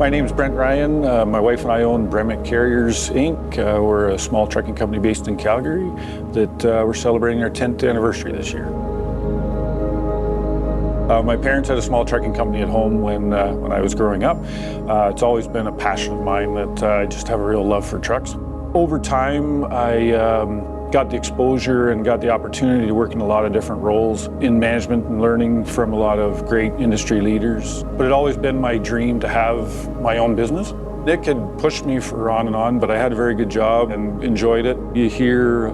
My name's Brent Ryan. My wife and I own Bremic Carriers, Inc. We're a small trucking company based in Calgary that we're celebrating our 10th anniversary this year. My parents had a small trucking company at home when I was growing up. It's always been a passion of mine that I just have a real love for trucks. Over time, I got the exposure and got the opportunity to work in a lot of different roles in management and learning from a lot of great industry leaders. But it always been my dream to have my own business. Nick had pushed me for on and on, but I had a very good job and enjoyed it. You hear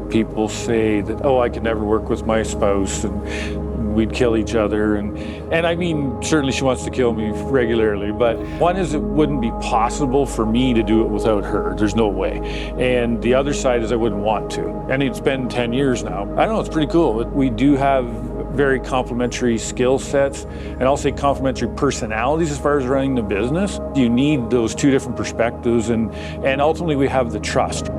people say that, oh, I could never work with my spouse and we'd kill each other. And I mean, certainly she wants to kill me regularly, but one is it wouldn't be possible for me to do it without her. There's no way. And the other side is I wouldn't want to. And it's been 10 years now. I don't know, it's pretty cool. We do have very complementary skill sets, and I'll say complementary personalities as far as running the business. You need those two different perspectives, and ultimately we have the trust.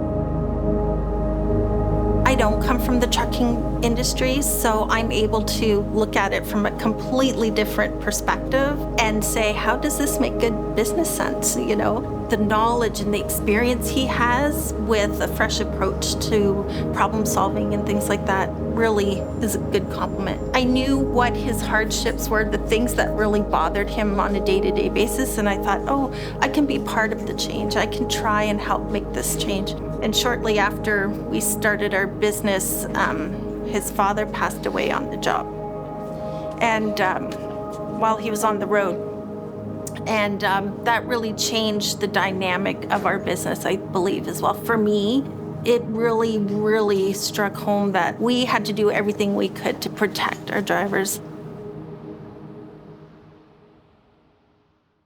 I don't come from the trucking industry, so I'm able to look at it from a completely different perspective and say, how does this make good business sense? You know, the knowledge and the experience he has with a fresh approach to problem solving and things like that really is a good compliment. I knew what his hardships were, the things that really bothered him on a day-to-day basis, and I thought, oh, I can be part of the change. I can try and help make this change. And shortly after we started our business, his father passed away on the job. And while he was on the road. And that really changed the dynamic of our business, I believe, as well. For me, it really, really struck home that we had to do everything we could to protect our drivers.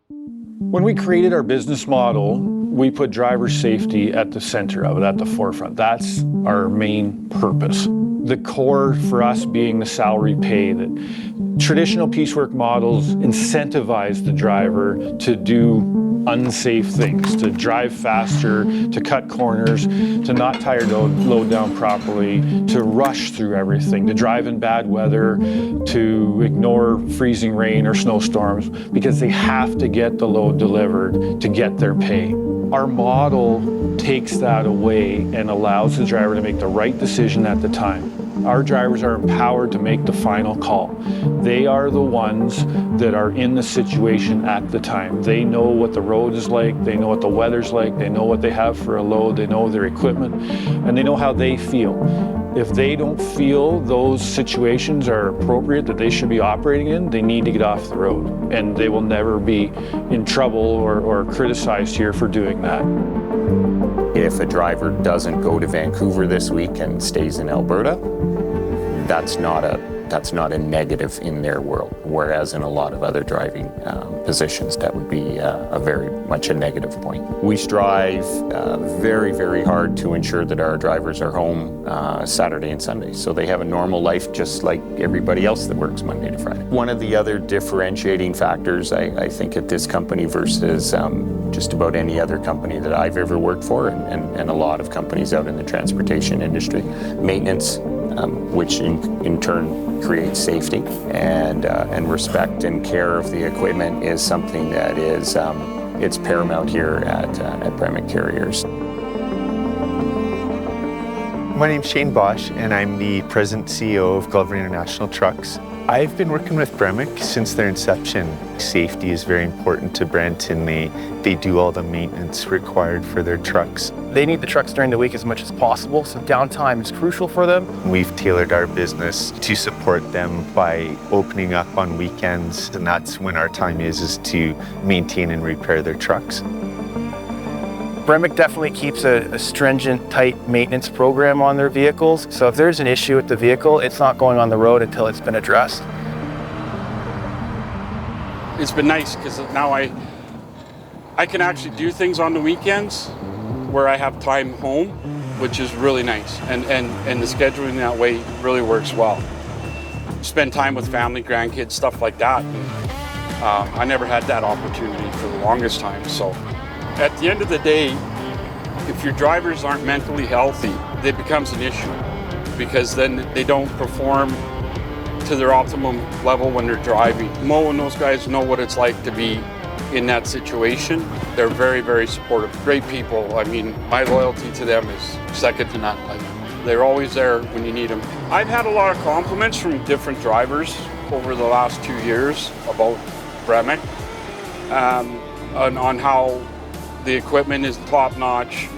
When we created our business model, we put driver safety at the center of it, at the forefront. That's our main purpose. The core for us being the salary pay, that traditional piecework models incentivize the driver to do unsafe things, to drive faster, to cut corners, to not tie your load down properly, to rush through everything, to drive in bad weather, to ignore freezing rain or snowstorms, because they have to get the load delivered to get their pay. Our model takes that away and allows the driver to make the right decision at the time. Our drivers are empowered to make the final call. They are the ones that are in the situation at the time. They know what the road is like, they know what the weather's like, they know what they have for a load, they know their equipment, and they know how they feel. If they don't feel those situations are appropriate that they should be operating in, they need to get off the road. And they will never be in trouble or criticized here for doing that. If a driver doesn't go to Vancouver this week and stays in Alberta, that's not a negative in their world. Whereas in a lot of other driving positions, that would be a very much a negative point. We strive very, very hard to ensure that our drivers are home Saturday and Sunday, so they have a normal life just like everybody else that works Monday to Friday. One of the other differentiating factors, I think, at this company versus just about any other company that I've ever worked for, and a lot of companies out in the transportation industry, maintenance, which in turn creates safety, and respect and care of the equipment is something that is it's paramount here at Bremic Carriers. My name's Shane Bosch, and I'm the President and CEO of Glover International Trucks. I've been working with Bremic since their inception. Safety is very important to Brent, and they do all the maintenance required for their trucks. They need the trucks during the week as much as possible, so downtime is crucial for them. We've tailored our business to support them by opening up on weekends, and that's when our time is to maintain and repair their trucks. Bremic definitely keeps a stringent, tight maintenance program on their vehicles. So if there's an issue with the vehicle, it's not going on the road until it's been addressed. It's been nice because now I can actually do things on the weekends where I have time home, which is really nice. And the scheduling that way really works well. Spend time with family, grandkids, stuff like that. And, I never had that opportunity for the longest time. So at the end of the day, if your drivers aren't mentally healthy, it becomes an issue because then they don't perform to their optimum level when they're driving. Mo and those guys know what it's like to be in that situation. They're very, very supportive. Great people. I mean, my loyalty to them is second to none. They're always there when you need them. I've had a lot of compliments from different drivers over the last 2 years about Bremic, on how the equipment is top notch,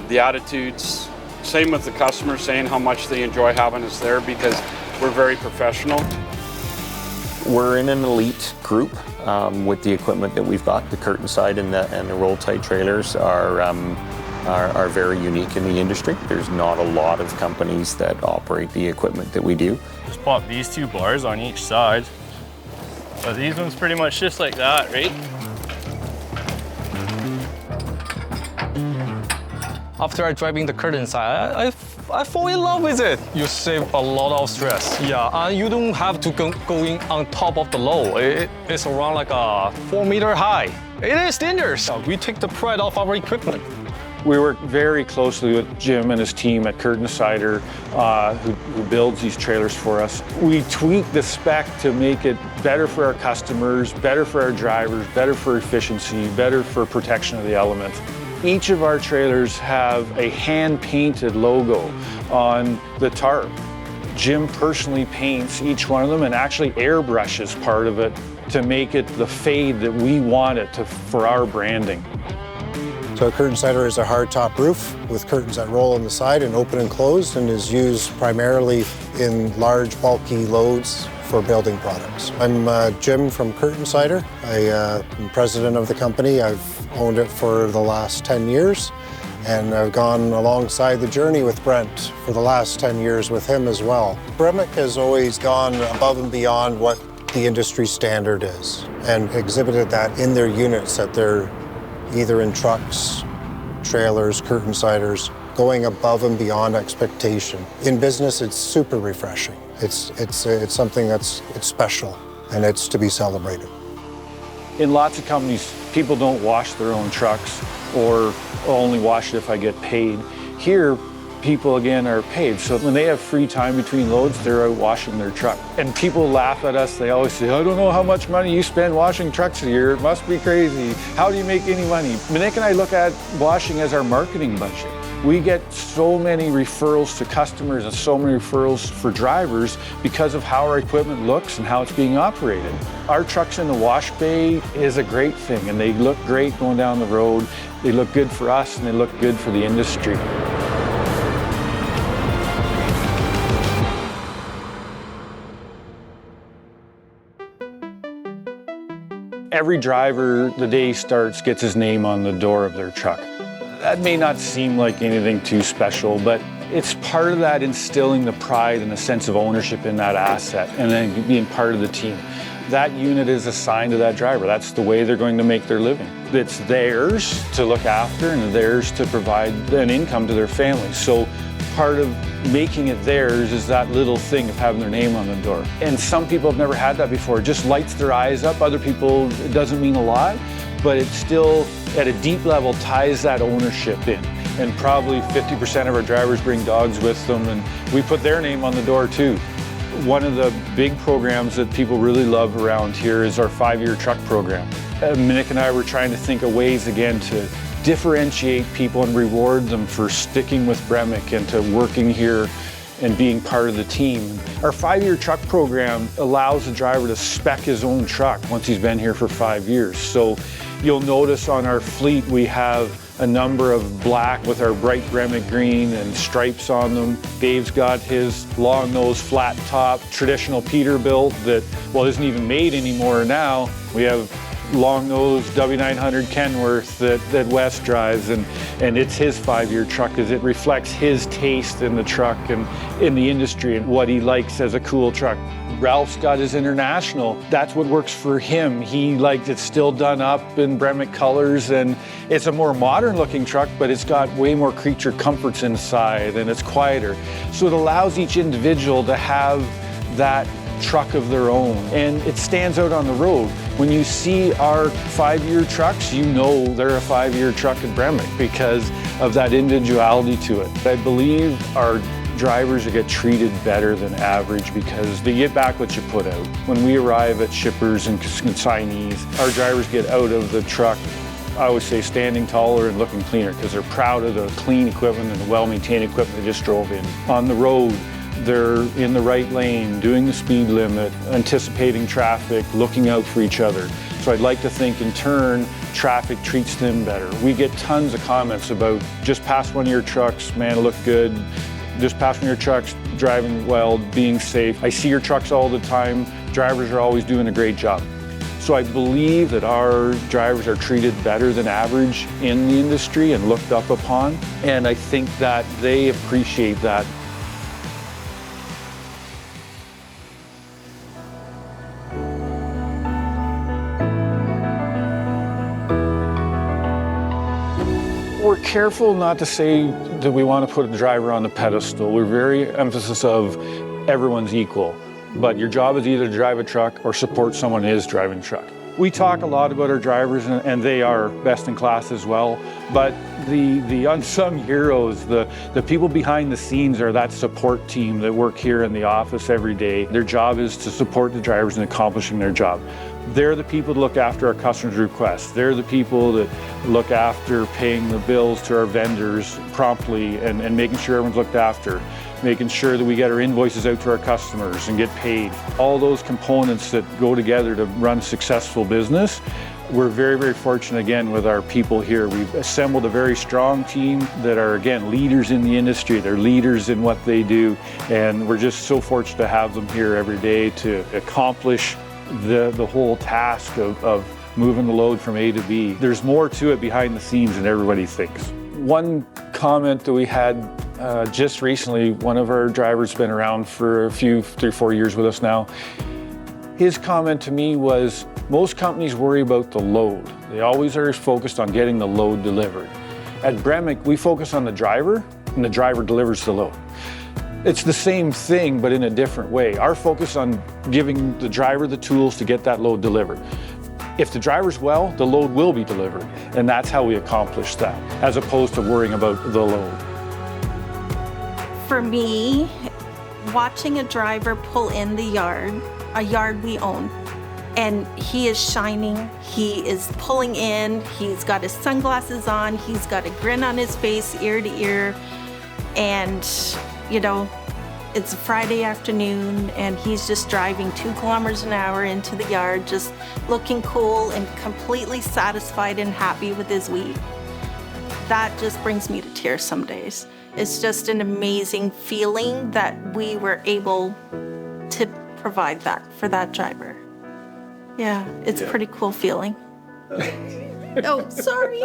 the attitudes. Same with the customers saying how much they enjoy having us there because we're very professional. We're in an elite group with the equipment that we've got. The curtain side and the roll-tight trailers are very unique in the industry. There's not a lot of companies that operate the equipment that we do. Just pop these 2 bars on each side. But these ones pretty much just like that, right? After I driving the curtain side, I fall in love with it. You save a lot of stress. Yeah, and you don't have to go in on top of the load. It's around like a 4 meter high. It is dangerous. We take the pride of our equipment. We work very closely with Jim and his team at Curtain Cider, who builds these trailers for us. We tweak the spec to make it better for our customers, better for our drivers, better for efficiency, better for protection of the elements. Each of our trailers have a hand-painted logo on the tarp. Jim personally paints each one of them and actually airbrushes part of it to make it the fade that we want it to for our branding. So a curtain cider is a hard top roof with curtains that roll on the side and open and close, and is used primarily in large bulky loads for building products. I'm Jim from Curtain Cider. I'm president of the company. I've owned it for the last 10 years, and I've gone alongside the journey with Brent for the last 10 years with him as well. Bremic has always gone above and beyond what the industry standard is and exhibited that in their units that they're either in trucks, trailers, curtain ciders, going above and beyond expectation. In business, it's super refreshing. It's something it's special, and it's to be celebrated. In lots of companies, people don't wash their own trucks or only wash it if I get paid. Here, people again are paid. So when they have free time between loads, they're out washing their truck. And people laugh at us. They always say, I don't know how much money you spend washing trucks a year. It must be crazy. How do you make any money? Nick and I look at washing as our marketing budget. We get so many referrals to customers and so many referrals for drivers because of how our equipment looks and how it's being operated. Our trucks in the wash bay is a great thing, and they look great going down the road. They look good for us, and they look good for the industry. Every driver, the day he starts, gets his name on the door of their truck. That may not seem like anything too special, but it's part of that instilling the pride and the sense of ownership in that asset and then being part of the team. That unit is assigned to that driver. That's the way they're going to make their living. It's theirs to look after and theirs to provide an income to their family. So part of making it theirs is that little thing of having their name on the door. And some people have never had that before. It just lights their eyes up. Other people, it doesn't mean a lot, but it still, at a deep level, ties that ownership in. And probably 50% of our drivers bring dogs with them, and we put their name on the door too. One of the big programs that people really love around here is our 5-year truck program. Nick and I were trying to think of ways again to differentiate people and reward them for sticking with Bremic and to working here and being part of the team. Our 5-year truck program allows the driver to spec his own truck once he's been here for 5 years. So you'll notice on our fleet we have a number of black with our bright Bremic green and stripes on them. Dave's got his long nose, flat top, traditional Peterbilt that, well, isn't even made anymore now. We have long nose W900 Kenworth that Wes drives, and it's his 5-year truck because it reflects his taste in the truck and in the industry and what he likes as a cool truck. Ralph's got his International. That's what works for him. He likes it still done up in Bremic colors, and it's a more modern looking truck, but it's got way more creature comforts inside and it's quieter. So it allows each individual to have that truck of their own, and it stands out on the road. When you see our 5-year trucks, you know they're a 5-year truck at Bremic because of that individuality to it. I believe our drivers get treated better than average because they get back what you put out. When we arrive at shippers and consignees, our drivers get out of the truck, I always say, standing taller and looking cleaner because they're proud of the clean equipment and the well-maintained equipment they just drove in. On the road, they're in the right lane, doing the speed limit, anticipating traffic, looking out for each other. So I'd like to think in turn, traffic treats them better. We get tons of comments about just past one of your trucks, man, it looked good. Just past one of your trucks, driving well, being safe. I see your trucks all the time. Drivers are always doing a great job. So I believe that our drivers are treated better than average in the industry and looked up upon. And I think that they appreciate that. We're careful not to say that we want to put a driver on the pedestal. We're very emphasis of everyone's equal, but your job is either to drive a truck or support someone who is driving a truck. We talk a lot about our drivers, and they are best in class as well, but the unsung heroes, the people behind the scenes are that support team that work here in the office every day. Their job is to support the drivers in accomplishing their job. They're the people that look after our customers' requests. They're the people that look after paying the bills to our vendors promptly and making sure everyone's looked after, making sure that we get our invoices out to our customers and get paid. All those components that go together to run a successful business. We're very, very fortunate again with our people here. We've assembled a very strong team that are, again, leaders in the industry. They're leaders in what they do, and we're just so fortunate to have them here every day to accomplish the whole task of moving the load from A to B. There's more to it behind the scenes than everybody thinks. One comment that we had just recently, one of our drivers been around for a few, 3 or 4 years with us now. His comment to me was, most companies worry about the load. They always are focused on getting the load delivered. At Bremic, we focus on the driver, and the driver delivers the load. It's the same thing, but in a different way. Our focus on giving the driver the tools to get that load delivered. If the driver's well, the load will be delivered, and that's how we accomplish that, as opposed to worrying about the load. For me, watching a driver pull in the yard, a yard we own, and he is shining, he is pulling in, he's got his sunglasses on, he's got a grin on his face, ear to ear, and you know, it's a Friday afternoon and he's just driving 2 kilometers an hour into the yard, just looking cool and completely satisfied and happy with his week. That just brings me to tears some days. It's just an amazing feeling that we were able to provide that for that driver. Yeah, it's a pretty cool feeling. Oh, sorry.